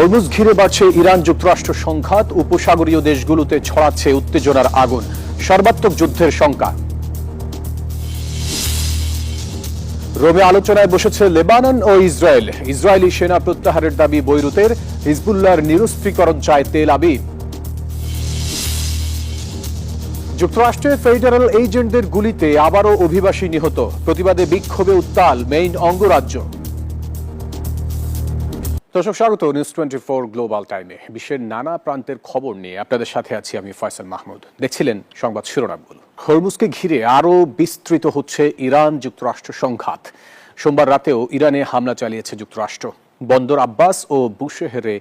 Hormuz ঘিরে বাড়ছে Iran যুক্তরাষ্ট্র সংঘাত, উপসাগরীয় দেশগুলোতে ছড়াচ্ছে উত্তেজনার আগুন, সর্বাত্মক যুদ্ধের শঙ্কা। রোমে আলোচনায় বসেছে লেবানন ও ইসরায়েল। ইসরায়েলি সেনা প্রত্যাহারের দাবি বৈরুতের, হিজবুল্লাহর নিরস্ত্রীকরণ চায় তেল আবিব। যুক্তরাষ্ট্রের ফেডারেল এজেন্টদের গুলিতে আবারও অভিবাসী নিহত, প্রতিবাদে বিক্ষোভে উত্তাল মেইন অঙ্গরাজ্য। দর্শক, স্বাগত নিউজ 24 গ্লোবাল টাইমে। বিশ্বের নানা প্রান্তের খবর নিয়ে আপনাদের সাথে আছি আমি ফয়সাল মাহমুদ। দেখছিলেন সংবাদ শিরোনামগুলো। হরমুজকে ঘিরে আরও বিস্তৃত হচ্ছে ইরান যুক্তরাষ্ট্র সংঘাত। সোমবার রাতেও ইরানে হামলা চালিয়েছে যুক্তরাষ্ট্র। বন্দর আব্বাস ও বুশেহরে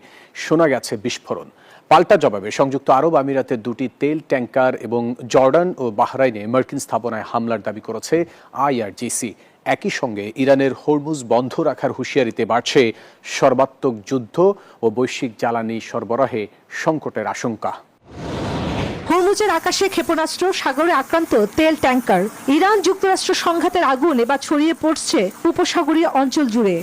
শোনা গেছে বিস্ফোরণ। পাল্টা জবাবে সংযুক্ত আরব আমিরাতের দুটি তেল ট্যাঙ্কার এবং জর্ডান ও বাহরাইনে মার্কিন স্থাপনায় হামলার দাবি করেছে আইআরজিসি। একই সঙ্গে ইরানের হরমুজ বন্ধ রাখার হুঁশিয়ারিতে বাড়ছে সর্বাত্মক যুদ্ধ ও বৈশ্বিক জ্বালানি সরবরাহে সংকটের আশঙ্কা। হরমুজের আকাশে ক্ষেপণাস্ত্র, সাগরে আক্রান্ত তেল ট্যাঙ্কার। ইরান যুক্তরাষ্ট্র সংঘাতের আগুন এবার ছড়িয়ে পড়ছে উপসাগরীয় অঞ্চল জুড়ে।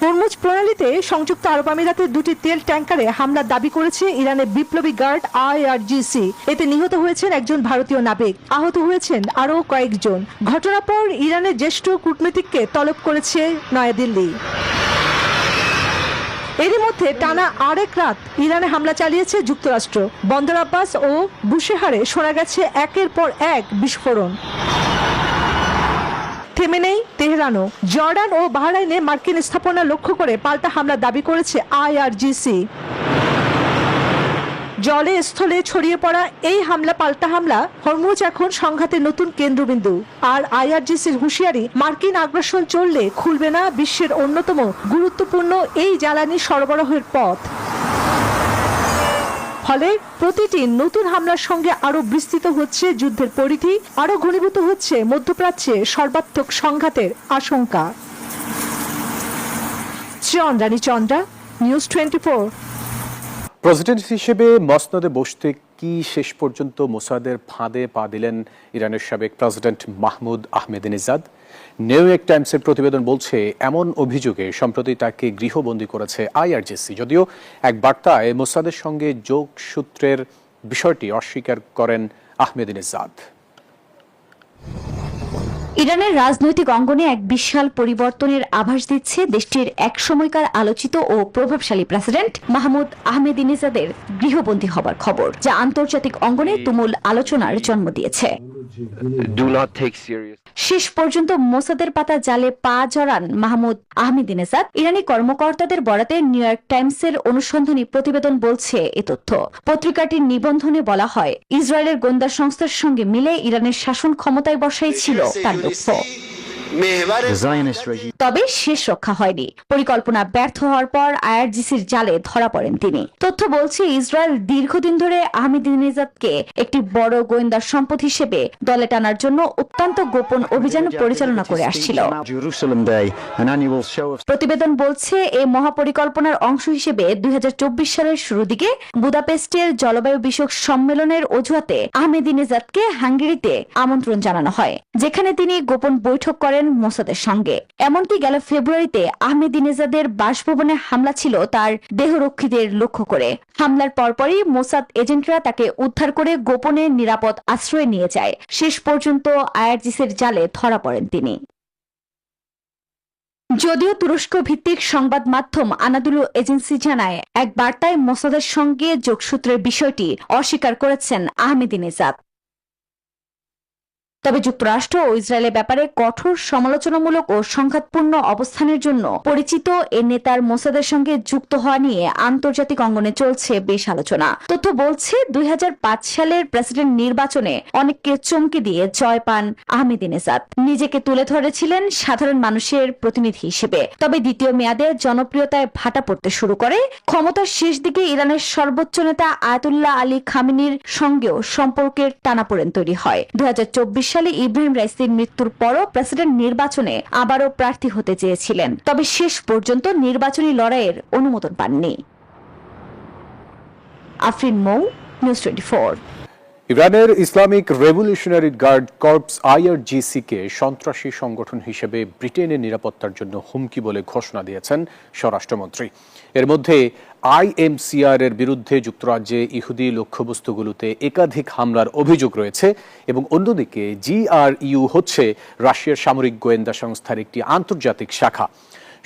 হরমুজ প্রণালীতে সংযুক্ত আরব আমিরাতের দুটি তেল ট্যাঙ্কারে হামলার দাবি করেছে ইরানের বিপ্লবী গার্ড আইআরজিসি। এতে নিহত হয়েছেন একজন ভারতীয় নাবিক, আহত হয়েছেন আরও কয়েকজন। ঘটনার পর ইরানের জ্যেষ্ঠ কূটনীতিককে তলব করেছে নয়াদিল্লি। এরই মধ্যে টানা আরেক রাত ইরানে হামলা চালিয়েছে যুক্তরাষ্ট্র। বন্দর আব্বাস ও বুশেহারে শোনা গেছে একের পর এক বিস্ফোরণ। থেমে নেই তেহরানও। জর্ডান ও বাহরাইনে মার্কিন স্থাপনা লক্ষ্য করে পাল্টা হামলার দাবি করেছে আইআরজিসি। জলে স্থলে ছড়িয়ে পড়া এই পাল্টা হামলা হরমুজ এখন সংঘাতের নতুন কেন্দ্রবিন্দু। আর আইআরজিসির হুঁশিয়ারি, মার্কিন আগ্রাসন চললে খুলবে না বিশ্বের অন্যতম গুরুত্বপূর্ণ এই জ্বালানি সরবরাহের পথ। ফলে প্রতিটি নতুন হামলার সঙ্গে আরো বিস্তৃত হচ্ছে যুদ্ধের পরিধি, আরো ঘনীভূত হচ্ছে মধ্যপ্রাচ্যে সর্বাত্মক সংঘাতের আশঙ্কা। চন্দ্রা, নিউজ 24। প্রেসিডেন্ট হিসেবে মসনদে বসতে কি শেষ পর্যন্ত মোসাদের ফাঁদে পা দিলেন ইরানের সাবেক প্রেসিডেন্ট মাহমুদ আহমেদিনেজাদ? নিউ ইয়র্ক টাইমসের প্রতিবেদন বলছে, এমন অভিযোগে সম্প্রতি তাকে গৃহবন্দী করেছে আইআরজিসি। যদিও এক বার্তায় মোসাদের সঙ্গে যোগসূত্রের বিষয়টি অস্বীকার করেন আহমেদিনেজাদ। ইরানের রাজনৈতিক অঙ্গনে এক বিশাল পরিবর্তনের আভাস দিচ্ছে দেশটির এক সময়কার আলোচিত ও প্রভাবশালী প্রেসিডেন্ট মাহমুদ আহমেদিনেজাদের গৃহবন্দী হবার খবর, যা আন্তর্জাতিক অঙ্গনে তুমুল আলোচনার জন্ম দিয়েছে। শেষ পর্যন্ত মোসাদের পাতা জালে পা জড়ান মাহমুদ আহমেদিনেজাদ। ইরানি কর্মকর্তাদের বরাতে নিউ ইয়র্ক টাইমসের অনুসন্ধানী প্রতিবেদন বলছে এ তথ্য। পত্রিকাটির নিবন্ধনে বলা হয়, ইসরায়েলের গোয়েন্দা সংস্থার সঙ্গে মিলে ইরানের শাসন ক্ষমতায় বসাই ছিল তার লক্ষ্য। তবে শেষ রক্ষা হয়নি। পরিকল্পনা ব্যর্থ হওয়ার পর আইআরজিসির জালে ধরা পড়েন তিনি। তথ্য বলছে, ইসরায়েল দীর্ঘদিন ধরে আহমেদিনেজাদকে একটি বড় গোয়েন্দা সম্পদ হিসেবে দলে টানার জন্য অত্যন্ত গোপন অভিযান পরিচালনা করে আসছিল। প্রতিবেদন বলছে, এই মহাপরিকল্পনার অংশ হিসেবে 2024 সালের শুরু দিকে বুদাপেস্টের জলবায়ু বিষয়ক সম্মেলনের অজুহাতে আহমেদিনেজাদকে হাঙ্গেরিতে আমন্ত্রণ জানানো হয়, যেখানে তিনি গোপন বৈঠক করেন মোসাদের সঙ্গে। এমনকি গেল ফেব্রুয়ারিতে আহমেদিনেজাদের বাসভবনে হামলা ছিল তার দেহরক্ষীদের লক্ষ্য করে। হামলার পরপরই মোসাদ এজেন্টরা তাকে উদ্ধার করে গোপনে নিরাপদ আশ্রয়ে নিয়ে যায়। শেষ পর্যন্ত আইআরজিসির জালে ধরা পড়েন তিনি। যদিও তুরস্ক ভিত্তিক সংবাদ মাধ্যম আনাদুলু এজেন্সি জানায়, এক বার্তায় মোসাদের সঙ্গে যোগসূত্রের বিষয়টি অস্বীকার করেছেন আহমেদিনেজাদ। তবে যুক্তরাষ্ট্র ও ইসরায়েলের ব্যাপারে কঠোর সমালোচনামূলক ও সংঘাতপূর্ণ অবস্থানের জন্য পরিচিত এ নেতার মোসাদের সঙ্গে যুক্ত হওয়া নিয়ে আন্তর্জাতিক অঙ্গনে চলছে বেশ আলোচনা। তথ্য বলছে, 2005 সালের প্রেসিডেন্ট নির্বাচনে অনেককে চমকে দিয়ে জয় পান আহমেদিনেজাদ। নিজেকে তুলে ধরেছিলেন সাধারণ মানুষের প্রতিনিধি হিসেবে। তবে দ্বিতীয় মেয়াদে জনপ্রিয়তায় ভাটা পড়তে শুরু করে। ক্ষমতার শেষ দিকে ইরানের সর্বোচ্চ নেতা আয়াতুল্লাহ আলী খামেনির সঙ্গেও সম্পর্কের টানাপোড়েন তৈরি হয়। 2024 সালে ইব্রাহিম রাইসির মৃত্যুর পরও প্রেসিডেন্ট নির্বাচনে আবারও প্রার্থী হতে চেয়েছিলেন, তবে শেষ পর্যন্ত নির্বাচনী লড়াইয়ের অনুমোদন পাননি। আফরিন মৌ, নিউজ 24। ইরানের Islamic revolutionary guard corps IRGC কে সন্ত্রাসী সংগঠন হিসেবে ব্রিটেনের নিরাপত্তার জন্য হুমকি বলে ঘোষণা দিয়েছেন স্বরাষ্ট্রমন্ত্রী। এর মধ্যে IMCR এর বিরুদ্ধে যুক্তরাজ্যে ইহুদি লক্ষ্যবস্তুগুলোতে একাধিক হামলার অভিযোগ রয়েছে এবং অন্যদিকে GRU হচ্ছে রাশিয়ার সামরিক গোয়েন্দা সংস্থার একটি আন্তর্জাতিক শাখা।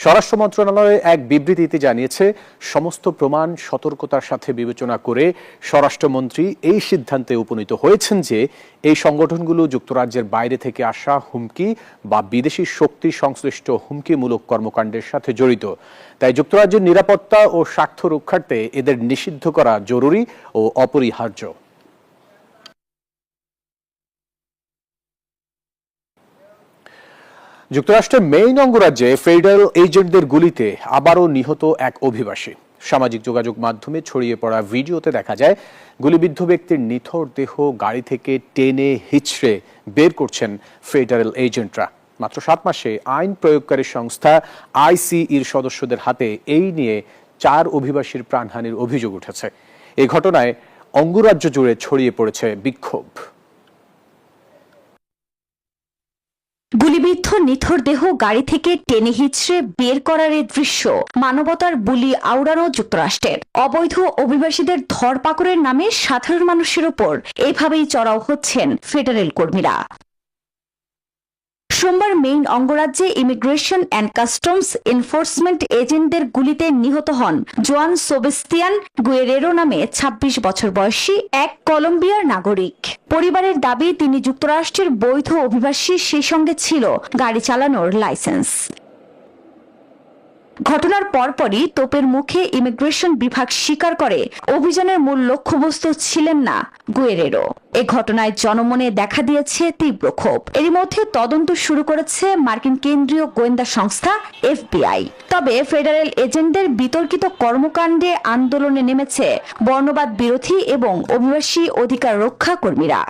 স্বরাষ্ট্র মন্ত্রণালয় এক বিবৃতিতে জানিয়েছে, সমস্ত প্রমাণ সতর্কতার সাথে বিবেচনা করে স্বরাষ্ট্রমন্ত্রী এই সিদ্ধান্তে উপনীত হয়েছেন যে এই সংগঠনগুলো যুক্তরাজ্যের বাইরে থেকে আসা হুমকি বা বিদেশি শক্তি সংশ্লিষ্ট হুমকিমূলক কর্মকাণ্ডের সাথে জড়িত। তাই যুক্তরাজ্যের নিরাপত্তা ও স্বার্থ রক্ষার্থে এদের নিষিদ্ধ করা জরুরি ও অপরিহার্য। যুক্তরাষ্ট্রের মেইন অঙ্গরাজ্যে ফেডারেল এজেন্টদের গুলিতে আবারও নিহত এক অভিবাসী। সামাজিক যোগাযোগ মাধ্যমে ছড়িয়ে পড়া ভিডিওতে দেখা যায় গুলিবিদ্ধ ব্যক্তির নিথর দেহ গাড়ি থেকে টেনে হিঁচড়ে বের করছেন ফেডারেল এজেন্টরা। মাত্র 7 মাসে আইন প্রয়োগকারী সংস্থা ICEর সদস্যদের হাতে এই নিয়ে 4 অভিবাসীর প্রাণহানির অভিযোগ উঠেছে। এই ঘটনায় অঙ্গরাজ্য জুড়ে ছড়িয়ে পড়েছে বিক্ষোভ। গুলিবিদ্ধ নিথর দেহ গাড়ি থেকে টেনে হিঁচড়ে বের করার এই দৃশ্য মানবতার বুলি আওড়ানো যুক্তরাষ্ট্রের। অবৈধ অভিবাসীদের ধরপাকড়ের নামে সাধারণ মানুষের ওপর এভাবেই চড়াও হচ্ছেন ফেডারেল কর্মীরা। সোমবার মেইন অঙ্গরাজ্যে ইমিগ্রেশন অ্যান্ড কাস্টমস এনফোর্সমেন্ট এজেন্টদের গুলিতে নিহত হন জোয়ান সেবাস্তিয়ান গুয়েরেরো নামে 26 বছর বয়সী এক কলম্বিয়ার নাগরিক। পরিবারের দাবি, তিনি যুক্তরাষ্ট্রের বৈধ অভিবাসী, সেই সঙ্গে ছিল গাড়ি চালানোর লাইসেন্স। ঘটনার পরপরই তোপের মুখে ইমিগ্রেশন বিভাগ স্বীকার করে অভিযানের মূল লক্ষ্যবস্তু ছিলেন না গুয়েরেরো। এ ঘটনায় জনমনে দেখা দিয়েছে তীব্র ক্ষোভ। এরই মধ্যে তদন্ত শুরু করেছে মার্কিন কেন্দ্রীয় গোয়েন্দা সংস্থা FBI। তবে ফেডারেল এজেন্টদের বিতর্কিত কর্মকাণ্ডে আন্দোলনে নেমেছে বর্ণবাদ বিরোধী এবং অভিবাসী অধিকার রক্ষা কর্মীরা।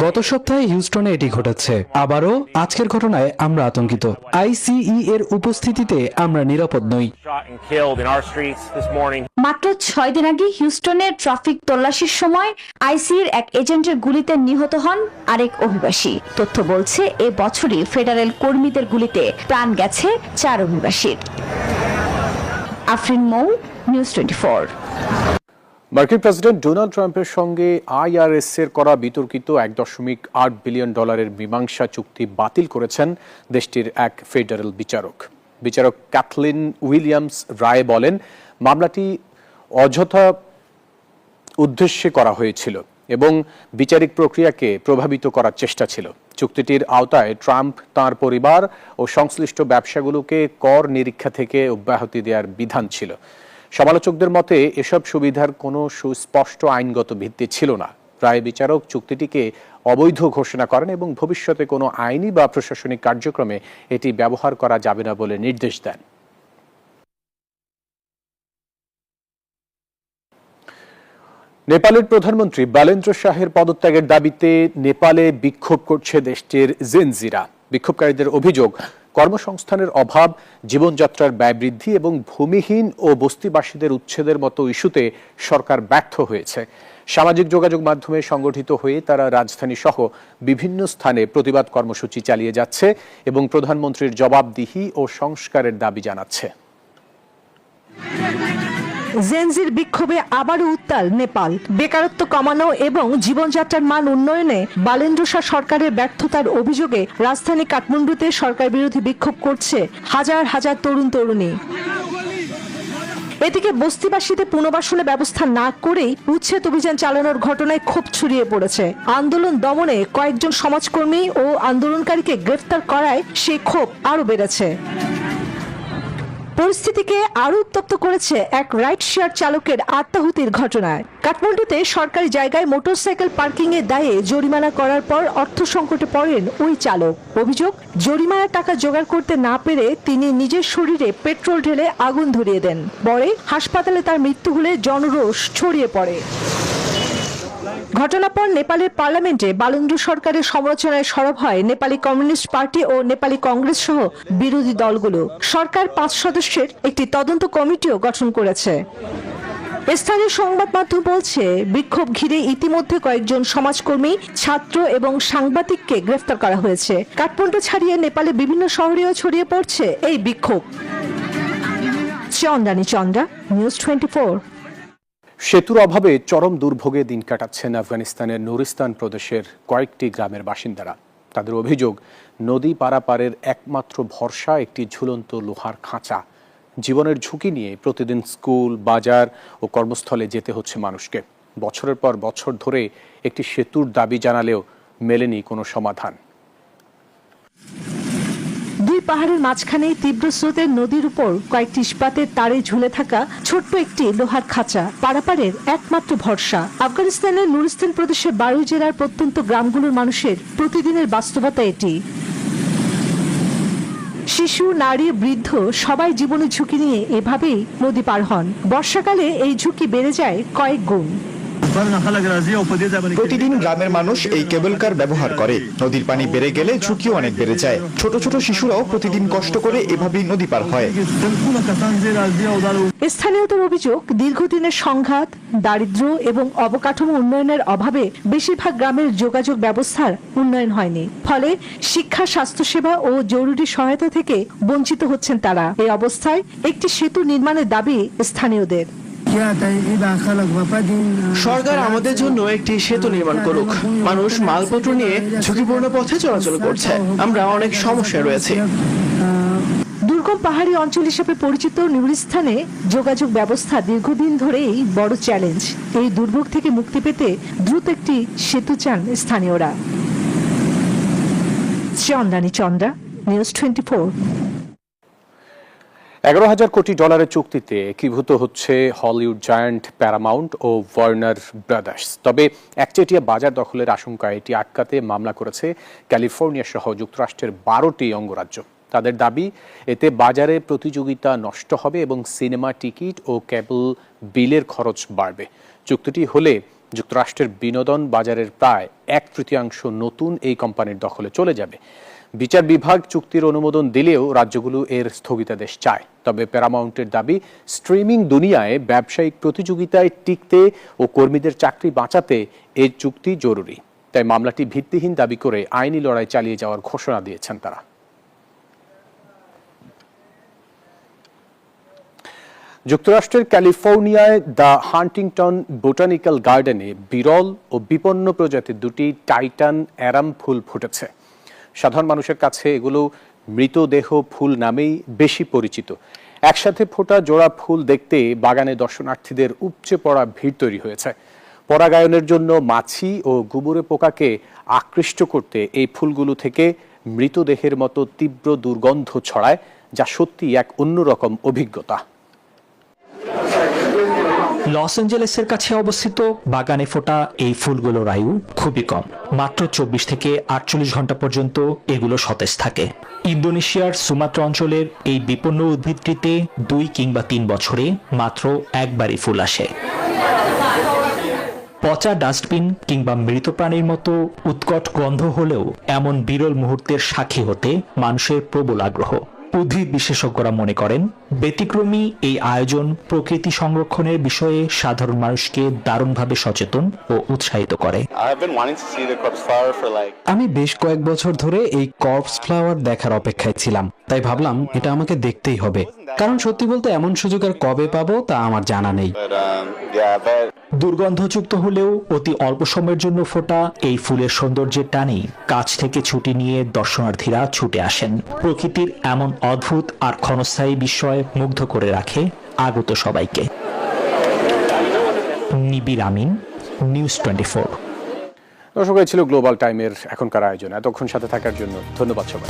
গত সপ্তাহে হিউস্টনে এটি ঘটেছে। আবারও আজকের ঘটনায় আমরা আতঙ্কিত। ICE এর উপস্থিতিতে আমরা নিরাপদ নই। মাত্র 6 দিন আগে হিউস্টনে ট্রাফিক তল্লাশির সময় ICEর এক এজেন্টের গুলিতে নিহত হন আরেক অভিবাসী। তথ্য বলছে, এ বছরই ফেডারেল কর্মীদের গুলিতে প্রাণ গেছে 4 অভিবাসীর। আফরিন মৌ, নিউজ 24। মার্কিন প্রেসিডেন্ট ডোনাল্ড ট্রাম্পের সঙ্গে IRS এর করা বিতর্কিত $1.8 বিলিয়ন মীমাংসা চুক্তি বাতিল করেছেন দেশটির এক ফেডারেল বিচারক। বিচারক ক্যাথলিন উইলিয়ামস রায় বলেন, মামলাটি অযথা উদ্দেশ্যে করা হয়েছিল এবং বিচারিক প্রক্রিয়াকে প্রভাবিত করার চেষ্টা ছিল। চুক্তিটির আওতায় ট্রাম্প তাঁর পরিবার ও সংশ্লিষ্ট ব্যবসাগুলোকে কর নিরীক্ষা থেকে অব্যাহতি দেওয়ার বিধান ছিল। সমালোচকদের মতে এসব সুবিধার কোনো সুস্পষ্ট আইনগত ভিত্তি ছিল না। রায় বিচারক চুক্তিটিকে অবৈধ ঘোষণা করেন এবং ভবিষ্যতে কোনো আইনি বা প্রশাসনিক কার্যক্রমে এটি ব্যবহার করা যাবে না বলে নির্দেশ দেন। নেপালের প্রধানমন্ত্রী বালেন্দ্র শাহের পদত্যাগের দাবিতে নেপালে বিক্ষোভ করছে দেশটির জেনজিরা। বিক্ষোভকারীদের অভিযোগ, কর্মসংস্থানের অভাব, জীবনযাত্রার ব্যয় বৃদ্ধি এবং ভূমিহীন ও বস্তিবাসীদের উচ্ছেদের মতো ইস্যুতে সরকার ব্যর্থ হয়েছে। সামাজিক যোগাযোগ মাধ্যমে সংগঠিত হয়ে তারা রাজধানী সহ বিভিন্ন স্থানে প্রতিবাদ কর্মসূচি চালিয়ে যাচ্ছে এবং প্রধানমন্ত্রীর জবাবদিহি ও সংস্কারের দাবি জানাচ্ছে। জেনজির বিক্ষোভে আবারও উত্তাল নেপাল। বেকারত্ব কমানো এবং জীবনযাত্রার মান উন্নয়নে বালেন্দ্র শাহ সরকারের ব্যর্থতার অভিযোগে রাজধানী কাঠমান্ডুতে সরকার বিরোধী বিক্ষোভ করছে হাজার হাজার তরুণ তরুণী। এদিকে বস্তিবাসীতে পুনর্বাসনের ব্যবস্থা না করেই উচ্ছেদ অভিযান চালানোর ঘটনায় ক্ষোভ ছড়িয়ে পড়েছে। আন্দোলন দমনে কয়েকজন সমাজকর্মী ও আন্দোলনকারীকে গ্রেফতার করায় সেই ক্ষোভ আরো বেড়েছে। পরিস্থিতিকে আরো উত্তপ্ত করেছে এক রাইড শেয়ার চালকের আত্মাহুতির ঘটনায়। কাঠমান্ডুতে সরকারি জায়গায় মোটরসাইকেল পার্কিং এর দায়ে জরিমানা করার পর অর্থ সংকটে পড়েন ওই চালক। অভিযোগ, জরিমানার টাকা জোগাড় করতে না পেরে তিনি নিজের শরীরে পেট্রোল ঢেলে আগুন ধরিয়ে দেন। পরে হাসপাতালে তার মৃত্যু হলে জনরোষ ছড়িয়ে পড়ে। ঘটনার পর নেপালের পার্লামেন্টে বালেন্দ্র সরকারের সমালোচনায় সরব হয় নেপালি কমিউনিস্ট পার্টি ও নেপালি কংগ্রেস সহ বিরোধী দলগুলো। সরকার 5 সদস্যের একটি তদন্ত কমিটিও গঠন করেছে। স্থানীয় সংবাদ মাধ্যম বলছে, বিক্ষোভ ঘিরে ইতিমধ্যে কয়েকজন সমাজকর্মী, ছাত্র এবং সাংবাদিককে গ্রেফতার করা হয়েছে। কাঠমান্ডু ছাড়িয়ে নেপালে বিভিন্ন শহরেও ছড়িয়ে পড়ছে এই বিক্ষোভ। চন্দ্রানী চন্দ্রা, নিউজ 24। সেতুর অভাবে চরম দুর্ভোগে দিন কাটাচ্ছেন আফগানিস্তানের নুরিস্তান প্রদেশের কয়েকটি গ্রামের বাসিন্দারা। তাদের অভিযোগ, নদী পারাপারের একমাত্র ভরসা একটি ঝুলন্ত লোহার খাঁচা। জীবনের ঝুঁকি নিয়ে প্রতিদিন স্কুল, বাজার ও কর্মস্থলে যেতে হচ্ছে মানুষকে। বছরের পর বছর ধরে একটি সেতুর দাবি জানালেও মেলেনি কোনো সমাধান। দুই পাহাড়ের মাঝখানে তীব্র স্রোতের নদীর উপর কয়েকটি ইস্পাতের তারে ঝুলে থাকা ছোট্ট একটি লোহার খাঁচা পারাপারের একমাত্র ভরসা। আফগানিস্তানের নুরিস্তান প্রদেশের 12 জেলার প্রত্যন্ত গ্রামগুলোর মানুষের প্রতিদিনের বাস্তবতা এটি। শিশু, নারী, বৃদ্ধ সবাই জীবনের ঝুঁকি নিয়ে এভাবেই নদী পার হন। বর্ষাকালে এই ঝুঁকি বেড়ে যায় কয়েক গুণ। প্রতিদিন গ্রামের মানুষ এই কেবল কার ব্যবহার করে। নদীর পানি বেড়ে গেলে ঝুঁকিও অনেক বেড়ে যায়। ছোট ছোট শিশুরাও প্রতিদিন কষ্ট করে এভাবেই নদী পার হয়। স্থানীয়দের অভিযোগ, দীর্ঘদিনের সংঘাত, দারিদ্র্য এবং অবকাঠামো উন্নয়নের অভাবে বেশিরভাগ গ্রামের যোগাযোগ ব্যবস্থার উন্নয়ন হয়নি। ফলে শিক্ষা, স্বাস্থ্যসেবা ও জরুরি সহায়তা থেকে বঞ্চিত হচ্ছেন তারা। এই অবস্থায় একটি সেতু নির্মাণের দাবি স্থানীয়দের। সরকার আমাদের জন্য একটি সেতু নির্মাণ করুক। মানুষ মালপত্র নিয়ে ঝুঁকিপূর্ণ পথে চলাচল করছে, আমরা অনেক সমস্যায় রয়েছি। দুর্গম পাহাড়ি অঞ্চল হিসেবে পরিচিত নুরিস্তানে যোগাযোগ ব্যবস্থা দীর্ঘদিন ধরেই বড় চ্যালেঞ্জ। এই দুর্ভোগ থেকে মুক্তি পেতে দ্রুত একটি সেতু চান স্থানীয়রা। চন্দ্রানী চন্দ্রা, নিউজ 24। $11,000 কোটি চুক্তিতে একীভূত হচ্ছে হলিউড জায়ান্ট প্যারামাউন্ট ও ওয়ার্নার ব্রাদার্স। তবে একচেটিয়া বাজার দখলের আশঙ্কায় এটি আটকাতে মামলা করেছে ক্যালিফোর্নিয়া সহ যুক্তরাষ্ট্রের 12টি অঙ্গরাজ্য। তাদের দাবি, এতে বাজারে প্রতিযোগিতা নষ্ট হবে এবং সিনেমা টিকিট ও কেবল বিলের খরচ বাড়বে। চুক্তিটি হলে যুক্তরাষ্ট্রের বিনোদন বাজারের প্রায় 1/3 নতুন এই কোম্পানির দখলে চলে যাবে। বিচার বিভাগ চুক্তির অনুমোদন দিলেও রাজ্যগুলো এর স্থগিতাদেশ চায়। তবে প্যারামাউন্টের দাবি, স্ট্রিমিং দুনিয়ায় ব্যবসায়িক প্রতিযোগিতায় টিকতে ও কর্মীদের চাকরি বাঁচাতে এই চুক্তি জরুরি। তাই মামলাটি ভিত্তিহীন দাবি করে আইনি লড়াই চালিয়ে যাওয়ার ঘোষণা দিয়েছেন তারা। যুক্তরাষ্ট্রের ক্যালিফোর্নিয়ায় দ্য হান্টিংটন বোটানিক্যাল গার্ডেনে বিরল ও বিপন্ন প্রজাতির দুটি টাইটান অ্যারাম ফুল ফুটেছে। সাধারণ মানুষের কাছে এগুলো মৃতদেহ ফুল নামেই বেশি পরিচিত। একসাথে ফোটা জোড়া ফুল দেখতে বাগানে দর্শনার্থীদের উপচে পড়া ভিড় তৈরি হয়েছে। পরাগায়নের জন্য মাছি ও গুবরে পোকাকে আকৃষ্ট করতে এই ফুলগুলো থেকে মৃতদেহের মতো তীব্র দুর্গন্ধ ছড়ায়, যা সত্যি এক অন্যরকম অভিজ্ঞতা। লস অ্যাঞ্জেলেসের কাছে অবস্থিত বাগানে ফোটা এই ফুলগুলোর আয়ু খুবই কম, মাত্র 24 থেকে 48 ঘন্টা পর্যন্ত এগুলো সতেজ থাকে। ইন্দোনেশিয়ার সুমাত্রা অঞ্চলের এই বিপন্ন উদ্ভিদটিতে 2 কিংবা 3 বছরে মাত্র একবারই ফুল আসে। পচা ডাস্টবিন কিংবা মৃত প্রাণীর মতো উৎকট গন্ধ হলেও এমন বিরল মুহূর্তের সাক্ষী হতে মানুষের প্রবল আগ্রহ। উদ্ভিদ বিশেষজ্ঞরা মনে করেন, ব্যতিক্রমী এই আয়োজন প্রকৃতি সংরক্ষণের বিষয়ে সাধারণ মানুষকে দারুণভাবে সচেতন ও উৎসাহিত করে। আমি বেশ কয়েক বছর ধরে এই কর্পস ফ্লাওয়ার দেখার অপেক্ষায় ছিলাম, তাই ভাবলাম এটা আমাকে দেখতেই হবে। কারণ সত্যি বলতে এমন সুযোগ আর কবে পাবো তা আমার জানা নেই। দুর্গন্ধযুক্ত হলেও অতি অল্প সময়ের জন্য ফোটা এই ফুলের সৌন্দর্যের টানেই কাছ থেকে ছুটি নিয়ে দর্শনার্থীরা ছুটে আসেন। প্রকৃতির এমন অদ্ভুত আর ক্ষণস্থায়ী বিস্ময় মুগ্ধ করে রাখে আগত সবাইকে। নিবির আমিন, নিউজ 24। দর্শক, ছিল গ্লোবাল টাইমের এখনকার আয়োজন। এতক্ষণ সাথে থাকার জন্য ধন্যবাদ সবাই।